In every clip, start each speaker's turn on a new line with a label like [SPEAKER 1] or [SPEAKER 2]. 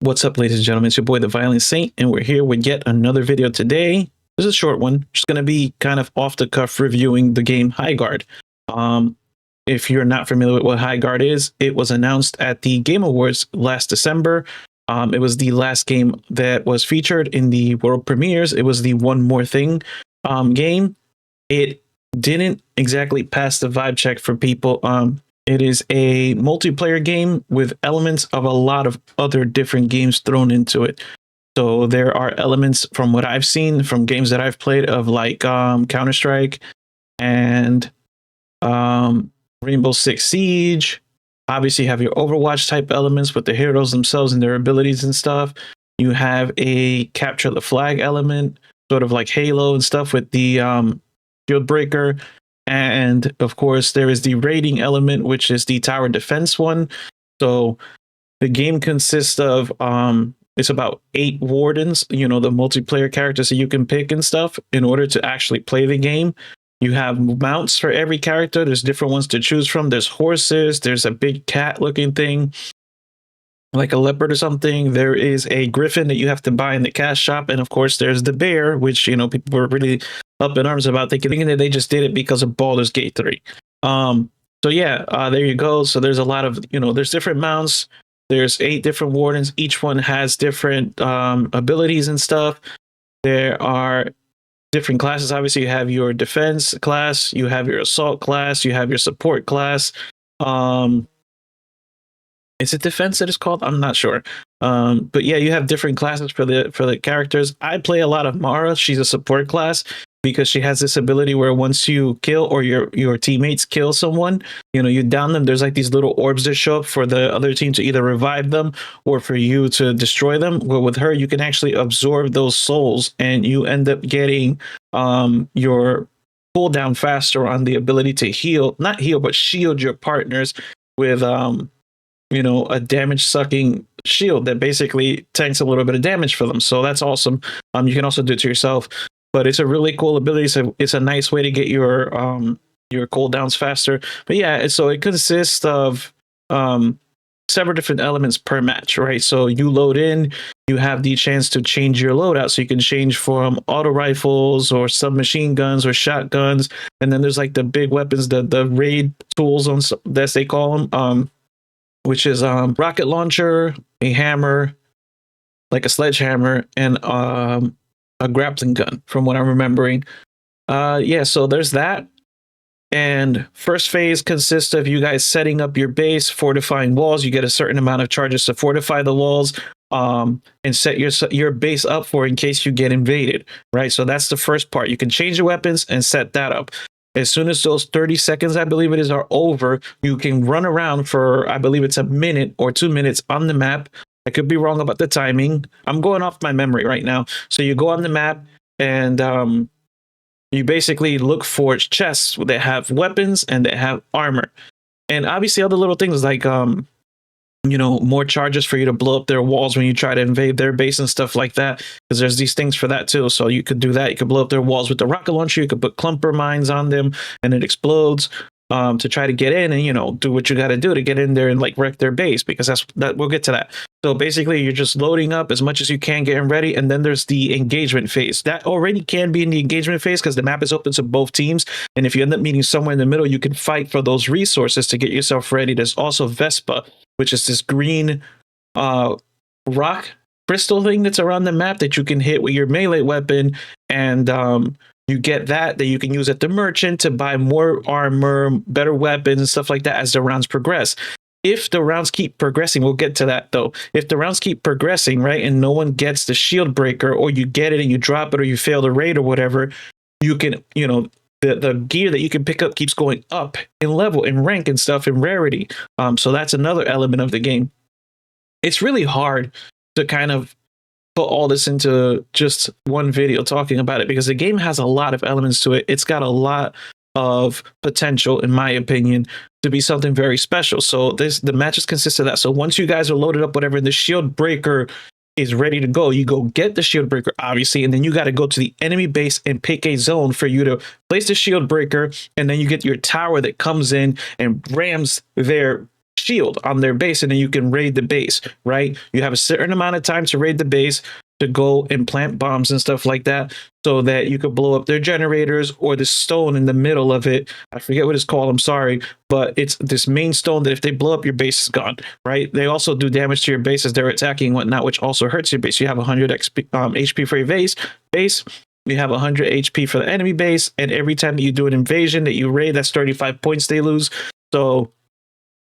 [SPEAKER 1] What's up, ladies and gentlemen? It's your boy, the Violent Saint, and we're here with yet another video today. This is a short one, just going to be kind of off the cuff reviewing the game Highguard. If you're not familiar with what Highguard is, it was announced at the Game Awards last December. It was the last game that was featured in the world premieres. It was the One More Thing game. It didn't exactly pass the vibe check for people. It is a multiplayer game with elements of a lot of other different games thrown into it. So there are elements from what I've seen from games that I've played of like Counter-Strike and Rainbow Six Siege. Obviously, you have your Overwatch type elements with the heroes themselves and their abilities and stuff. You have a capture the flag element, sort of like Halo and stuff with the shield breaker. And of course, there is the raiding element, which is the tower defense one. So the game consists of it's about 8 wardens, the multiplayer characters that you can pick and stuff in order to actually play the game. You have mounts for every character. There's different ones to choose from. There's horses. There's a big cat looking thing, like a leopard or something. There is a griffin that you have to buy in the cash shop. And of course, there's the bear, which, people were really up in arms about, thinking that they just did it because of Baldur's Gate 3. So yeah, there you go. So there's a lot of, there's different mounts. There's 8 different wardens. Each one has different abilities and stuff. There are different classes. Obviously, you have your defense class, you have your assault class, you have your support class. Is it defense that it's called? I'm not sure. But yeah, you have different classes for the characters. I play a lot of Mara. She's a support class because she has this ability where once you kill or your teammates kill someone, you down them, there's like these little orbs that show up for the other team to either revive them or for you to destroy them. Well, with her, you can actually absorb those souls and you end up getting your cooldown faster on the ability to not heal, but shield your partners with a damage sucking shield that basically tanks a little bit of damage for them. So that's awesome. You can also do it to yourself, but it's a really cool ability. So it's a nice way to get your cooldowns faster. But yeah, so it consists of several different elements per match, right? So you load in, you have the chance to change your loadout. So you can change from auto rifles or submachine guns or shotguns. And then there's like the big weapons, the raid tools, as they call them, which is rocket launcher, a hammer, like a sledgehammer, and a grappling gun, from what I'm remembering. Yeah, so there's that. And first phase consists of you guys setting up your base, fortifying walls. You get a certain amount of charges to fortify the walls and set your base up for in case you get invaded, right? So that's the first part. You can change your weapons and set that up. As soon as those 30 seconds, I believe it is, are over, you can run around for, I believe it's a minute or 2 minutes on the map. I could be wrong about the timing. I'm going off my memory right now. So you go on the map and you basically look for chests that have weapons and that have armor. And obviously other little things like, more charges for you to blow up their walls when you try to invade their base and stuff like that. Because there's these things for that too. So you could do that. You could blow up their walls with the rocket launcher. You could put clumper mines on them and it explodes. To try to get in and, do what you got to do to get in there and like wreck their base, because that we'll get to that. So basically you're just loading up as much as you can, getting ready. And then there's the engagement phase that already can be in the engagement phase because the map is open to both teams. And if you end up meeting somewhere in the middle, you can fight for those resources to get yourself ready. There's also Vespa, which is this green rock crystal thing that's around the map that you can hit with your melee weapon. And you get that you can use at the merchant to buy more armor, better weapons, and stuff like that as the rounds progress. If the rounds keep progressing, we'll get to that though. If the rounds keep progressing, right, and no one gets the shield breaker, or you get it and you drop it, or you fail the raid or whatever, you can, the gear that you can pick up keeps going up in level, in rank and stuff, in rarity. So that's another element of the game. It's really hard to kind of put all this into just one video talking about it because the game has a lot of elements to it. It's got a lot of potential, in my opinion, to be something very special. So the matches consist of that. So once you guys are loaded up, whatever, the shield breaker is ready to go, you go get the shield breaker, obviously, and then you got to go to the enemy base and pick a zone for you to place the shield breaker, and then you get your tower that comes in and rams their shield on their base, and then you can raid the base, right? You have a certain amount of time to raid the base, to go and plant bombs and stuff like that, so that you could blow up their generators or the stone in the middle of it. I forget what it's called, I'm sorry, but it's this main stone that if they blow up, your base is gone, right? They also do damage to your base as they're attacking and whatnot, which also hurts your base. You have 100 HP for your base. You have 100 HP for the enemy base, and every time that you do an invasion that you raid, that's 35 points they lose. So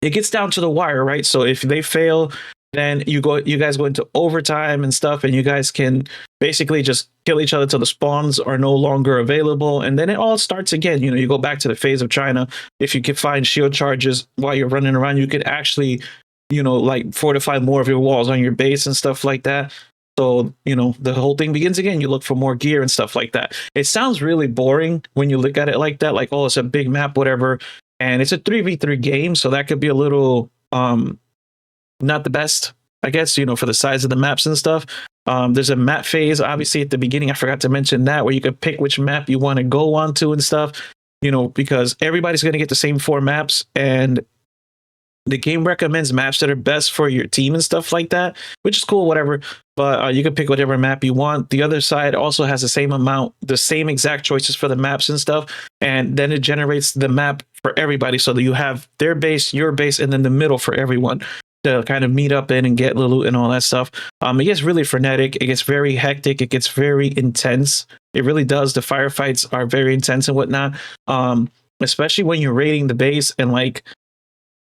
[SPEAKER 1] it gets down to the wire, right? So if they fail, then you guys go into overtime and stuff, and you guys can basically just kill each other till the spawns are no longer available, and then it all starts again. You go back to the phase of China. If you can find shield charges while you're running around, you could actually, like fortify more of your walls on your base and stuff like that. So, the whole thing begins again. You look for more gear and stuff like that. It sounds really boring when you look at it like that, like, oh, it's a big map, whatever. And it's a 3v3 game, so that could be a little not the best, I guess, for the size of the maps and stuff. There's a map phase, obviously, at the beginning. I forgot to mention that, where you can pick which map you want to go onto and stuff, because everybody's going to get the same 4 maps, and the game recommends maps that are best for your team and stuff like that, which is cool, whatever. But you can pick whatever map you want. The other side also has the same exact choices for the maps and stuff. And then it generates the map for everybody, so that you have their base, your base, and then the middle for everyone to kind of meet up in and get the loot and all that stuff. It gets really frenetic. It gets very hectic. It gets very intense. It really does. The firefights are very intense and whatnot. Especially when you're raiding the base, and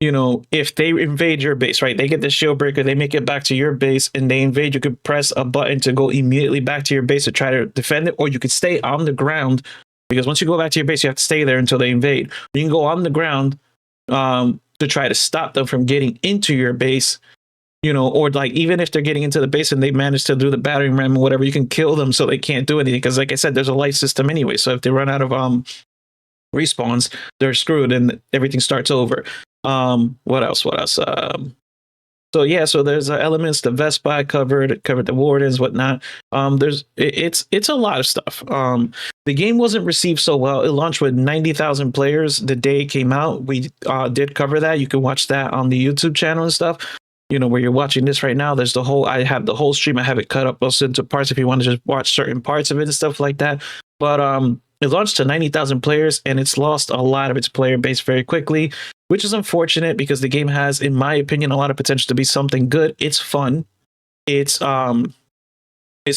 [SPEAKER 1] if they invade your base, right? They get the shield breaker, they make it back to your base, and they invade. You could press a button to go immediately back to your base to try to defend it, or you could stay on the ground, because once you go back to your base, you have to stay there until they invade. You can go on the ground to try to stop them from getting into your base, or like even if they're getting into the base and they manage to do the battering ram or whatever, you can kill them so they can't do anything. Because like I said, there's a life system anyway. So if they run out of respawns, they're screwed and everything starts over. What else? So there's elements. The Vespa I covered the wardens, whatnot. It's a lot of stuff. The game wasn't received so well. It launched with 90,000 players the day it came out. We did cover that. You can watch that on the YouTube channel and stuff. Where you're watching this right now. There's I have the whole stream. I have it cut up also into parts if you want to just watch certain parts of it and stuff like that. But it launched to 90,000 players, and it's lost a lot of its player base very quickly, which is unfortunate, because the game has, in my opinion, a lot of potential to be something good. It's fun. It's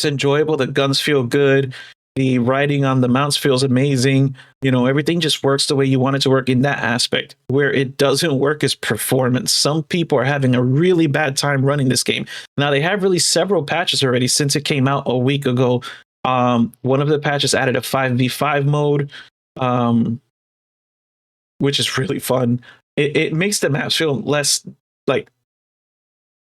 [SPEAKER 1] enjoyable. The guns feel good. The riding on the mounts feels amazing. Everything just works the way you want it to work in that aspect. Where it doesn't work is performance. Some people are having a really bad time running this game. Now, they have released several patches already since it came out a week ago. One of the patches added a 5v5 mode, which is really fun. It makes the maps feel less like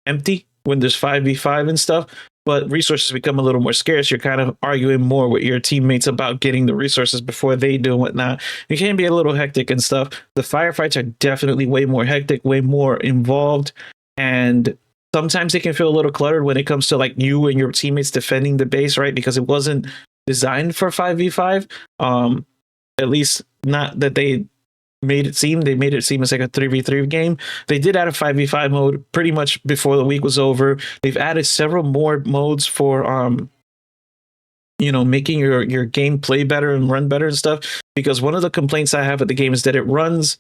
[SPEAKER 1] empty when there's 5v5 and stuff, but resources become a little more scarce. You're kind of arguing more with your teammates about getting the resources before they do and whatnot. It can be a little hectic and stuff. The firefights are definitely way more hectic, way more involved, and sometimes it can feel a little cluttered when it comes to like you and your teammates defending the base, right? Because it wasn't designed for 5v5. At least not that they made it seem. They made it seem as like a 3v3 game. They did add a 5v5 mode pretty much before the week was over. They've added several more modes for making your game play better and run better and stuff. Because one of the complaints I have with the game is that it runs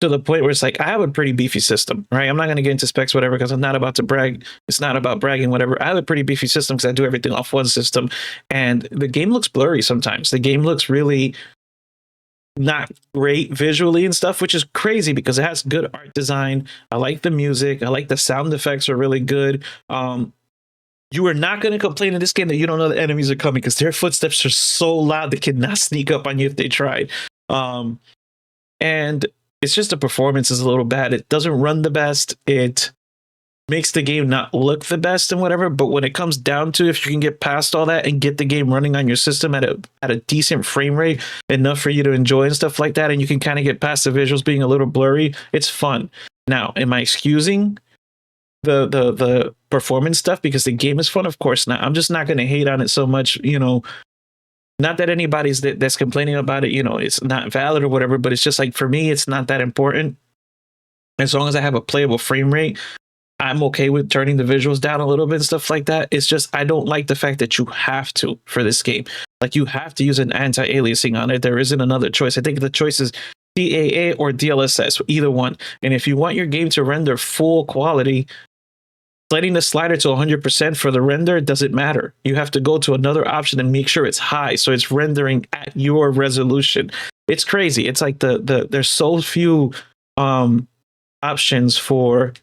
[SPEAKER 1] to the point where it's like, I have a pretty beefy system, right? I'm not going to get into specs, whatever, because I'm not about to brag. It's not about bragging, whatever. I have a pretty beefy system because I do everything off one system. And the game looks blurry sometimes. The game looks really not great visually and stuff, which is crazy because it has good art design. I like the music. I like the sound effects are really good. You are not going to complain in this game that you don't know the enemies are coming, because their footsteps are so loud they cannot sneak up on you if they tried. And it's just the performance is a little bad. It doesn't run the best. It makes the game not look the best and whatever. But when it comes down to, if you can get past all that and get the game running on your system at a decent frame rate, enough for you to enjoy and stuff like that, and you can kind of get past the visuals being a little blurry, it's fun. Now, am I excusing the performance stuff because the game is fun? Of course not. I'm just not going to hate on it so much, not that anybody's that's complaining about it, it's not valid or whatever, but it's just like, for me, it's not that important. as long as I have a playable frame rate, I'm okay with turning the visuals down a little bit and stuff like that. It's just I don't like the fact that you have to for this game. Like you have to use an anti-aliasing on it. There isn't another choice. I think the choice is DAA or DLSS, either one. And if you want your game to render full quality, letting the slider to 100% for the render doesn't matter. You have to go to another option and make sure it's high, so it's rendering at your resolution. It's crazy. It's like there's so few options for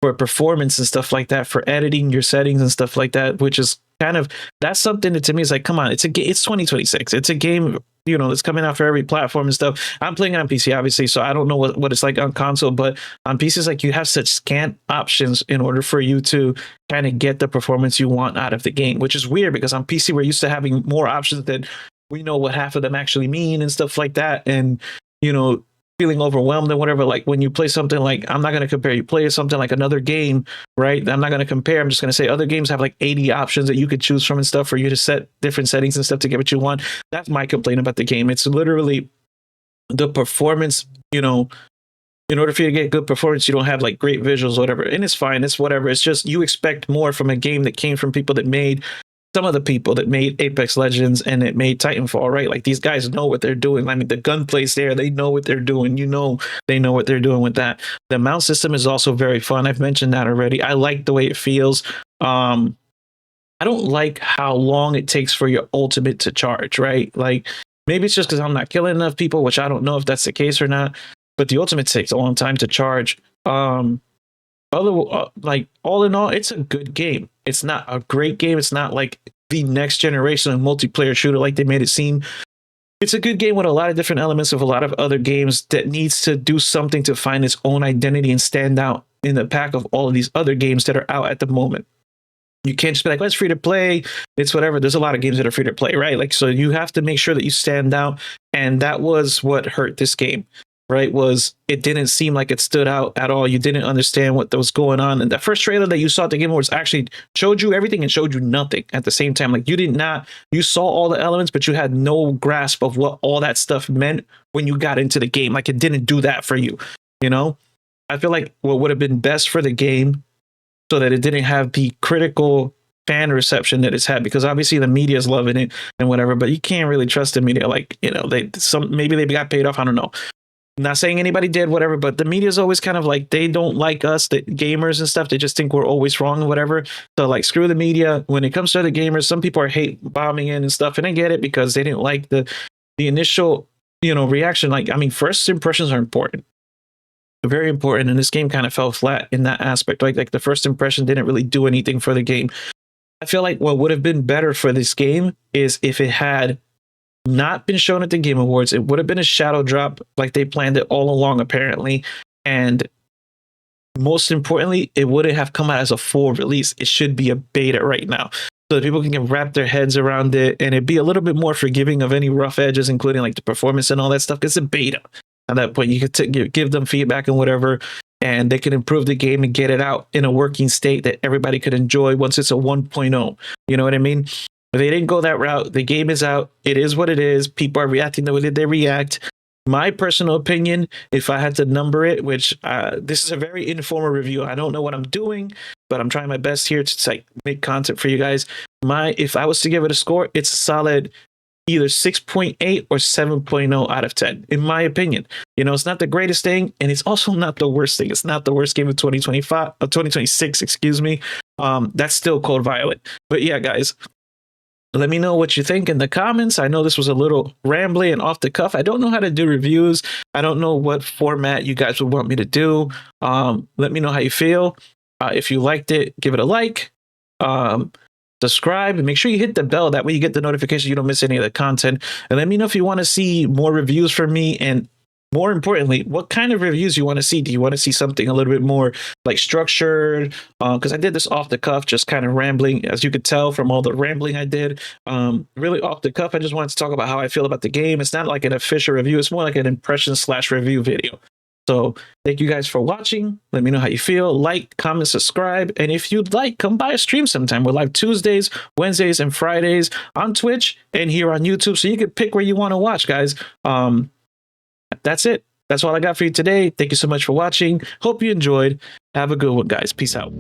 [SPEAKER 1] performance and stuff like that, for editing your settings and stuff like that, which is kind of, that's something that to me is like, come on, it's 2026. It's a game, you know, that's coming out for every platform and stuff. I'm playing it on PC, obviously, so I don't know what it's like on console, but on PC, it's like you have such scant options in order for you to kind of get the performance you want out of the game, which is weird because on PC, we're used to having more options than we know what half of them actually mean and stuff like that. And, you know, feeling overwhelmed and whatever, like when you play something like, I'm not going to compare, you play something like another game, right? I'm not going to compare. I'm just going to say other games have like 80 options that you could choose from and stuff for you to set different settings and stuff to get what you want. That's my complaint about the game. It's literally the performance, you know, in order for you to get good performance, you don't have like great visuals or whatever. And it's fine. It's whatever. It's just you expect more from a game that came from people that made, some of the people that made Apex Legends and it made Titanfall, right? Like these guys know what they're doing. I mean, the gunplay's there. They know what they're doing. You know, they know what they're doing with that. The mount system is also very fun. I've mentioned that already. I like the way it feels. I don't like how long it takes for your ultimate to charge, right? Like maybe it's just because I'm not killing enough people, which I don't know if that's the case or not, but the ultimate takes a long time to charge. Like all in all, it's a good game. It's not a great game. It's not like the next generation of multiplayer shooter like they made it seem. It's a good game with a lot of different elements of a lot of other games that needs to do something to find its own identity and stand out in the pack of all of these other games that are out at the moment. You can't just be like, well, it's free to play. It's whatever. There's a lot of games that are free to play, right? Like, so you have to make sure that you stand out. And that was what hurt this game, right? Was it didn't seem like it stood out at all. You didn't understand what was going on. And the first trailer that you saw at the Game Awards actually showed you everything and showed you nothing at the same time. Like you saw all the elements, but you had no grasp of what all that stuff meant when you got into the game. Like it didn't do that for you, you know? I feel like what would have been best for the game so that it didn't have the critical fan reception that it's had, because obviously the media is loving it and whatever, but you can't really trust the media. Like, you know, maybe they got paid off. I don't know. Not saying anybody did, whatever, but the media is always kind of like, they don't like us, the gamers and stuff. They just think we're always wrong and whatever. So like, screw the media. When it comes to the gamers, some people are hate bombing in and stuff, and I get it because they didn't like the initial, you know, reaction. Like, I mean, first impressions are important. Very important, and this game kind of fell flat in that aspect. Like the first impression didn't really do anything for the game. I feel like what would have been better for this game is if it had not been shown at the Game Awards. It would have been a shadow drop like they planned it all along, apparently. And most importantly, it wouldn't have come out as a full release. It should be a beta right now, so that people can wrap their heads around it, and it'd be a little bit more forgiving of any rough edges, including like the performance and all that stuff. Because it's a beta. At that point, you could give them feedback and whatever, and they can improve the game and get it out in a working state that everybody could enjoy once it's a 1.0. You know what I mean? But they didn't go that route. The game is out. It is what it is. People are reacting the way that they react. My personal opinion, if I had to number it, which this is a very informal review. I don't know what I'm doing, but I'm trying my best here to like make content for you guys. If I was to give it a score, it's a solid either 6.8 or 7.0 out of 10, in my opinion. You know, it's not the greatest thing, and it's also not the worst thing. It's not the worst game of 2026, excuse me. That's still Code Violet. But yeah, guys, let me know what you think in the comments. I know this was a little rambly and off the cuff. I don't know how to do reviews. I don't know what format you guys would want me to do. Let me know how you feel. If you liked it, give it a like. Subscribe and make sure you hit the bell. That way you get the notification, you don't miss any of the content. And let me know if you want to see more reviews from me, and more importantly, what kind of reviews you want to see. Do you want to see something a little bit more like structured? Because I did this off the cuff, just kind of rambling, as you could tell from all the rambling I did. Really off the cuff. I just wanted to talk about how I feel about the game. It's not like an official review. It's more like an impression/review video. So thank you guys for watching. Let me know how you feel. Like, comment, subscribe. And if you'd like, come by a stream sometime. We're live Tuesdays, Wednesdays, and Fridays on Twitch and here on YouTube. So you can pick where you want to watch, guys. That's it. That's all I got for you today. Thank you so much for watching. Hope you enjoyed. Have a good one, guys. Peace out.